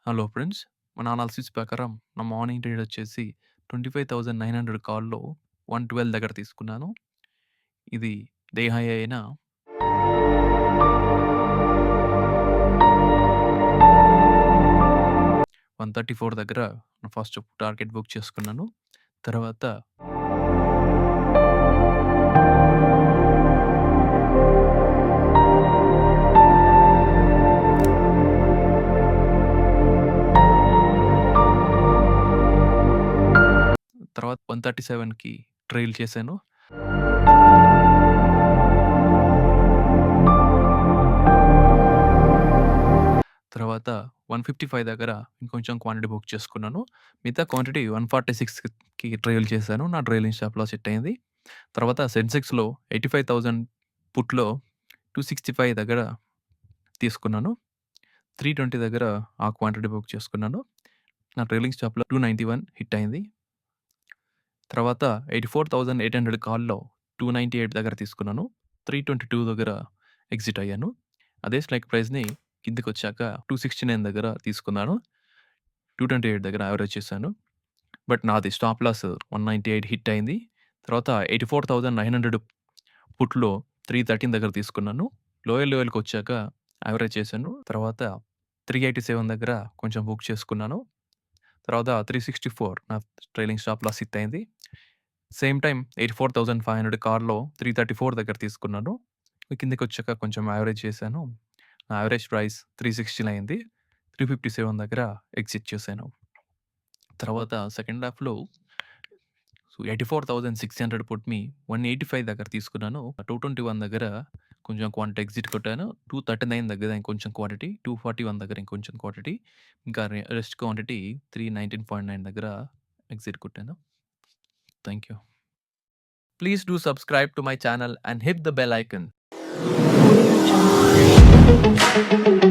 Hello friends. మన analysis ప్రకారం నా మార్నింగ్ ట్రేడ్ వచ్చేసి 25,900 కాల్‌లో 112 దగ్గర తీసుకున్నాను. ఇది డే హై అయిన 134 దగ్గర ఫస్ట్ టార్గెట్ బుక్ చేసుకున్నాను. తర్వాత తర్వాత 137కి ట్రైల్ చేశాను. తర్వాత 155 దగ్గర ఇంకొంచెం క్వాంటిటీ బుక్ చేసుకున్నాను. మిగతా క్వాంటిటీ 146కి ట్రైల్ చేశాను. నా ట్రైలింగ్ స్టాప్ లాస్ హిట్ అయింది. తర్వాత సెన్సెక్స్‌లో 85,000 పుట్‌లో 265 దగ్గర తీసుకున్నాను. 320 దగ్గర ఆ క్వాంటిటీ బుక్ చేసుకున్నాను. నా ట్రైలింగ్ స్టాప్‌లో 291 హిట్ అయింది. తర్వాత 84,800 కాల్‌లో 298 దగ్గర తీసుకున్నాను. 322 దగ్గర ఎగ్జిట్ అయ్యాను. అదే స్ట్రైక్ ప్రైస్‌ని కిందకొచ్చాక 269 దగ్గర తీసుకున్నాను. 228 దగ్గర యావరేజ్ చేశాను. బట్ నాది స్టాప్ లాస్ 198 హిట్ అయింది. తర్వాత 84,900 పుట్‌లో 313 దగ్గర తీసుకున్నాను. లోయర్ లెవెల్‌కొచ్చాక యావరేజ్ చేశాను. తర్వాత 387 దగ్గర కొంచెం బుక్ చేసుకున్నాను. తర్వాత 364 నా ట్రైలింగ్ స్టాప్ లాస్ హిట్ అయింది. సేమ్ టైమ్ 84,500 కార్‌లో 334 దగ్గర తీసుకున్నాను. కిందకొచ్చాక కొంచెం యావరేజ్ చేశాను. నా యావరేజ్ ప్రైస్ 316 అయింది. 357 దగ్గర ఎగ్జిట్ చేశాను. తర్వాత సెకండ్ హాఫ్‌లో 84,600 పుట్‌ని 185 దగ్గర తీసుకున్నాను. 221 దగ్గర కొంచెం క్వాంటిటీ ఎగ్జిట్ కొట్టాను. 239 దగ్గర ఇంకొంచెం క్వాంటిటీ, 241 దగ్గర ఇంకొంచెం క్వాంటిటీ, ఇంకా రెస్ట్ క్వాంటిటీ 319.9 దగ్గర ఎగ్జిట్ కొట్టాను. Thank you. Please do subscribe to my channel and hit the bell icon. Audio Jungle.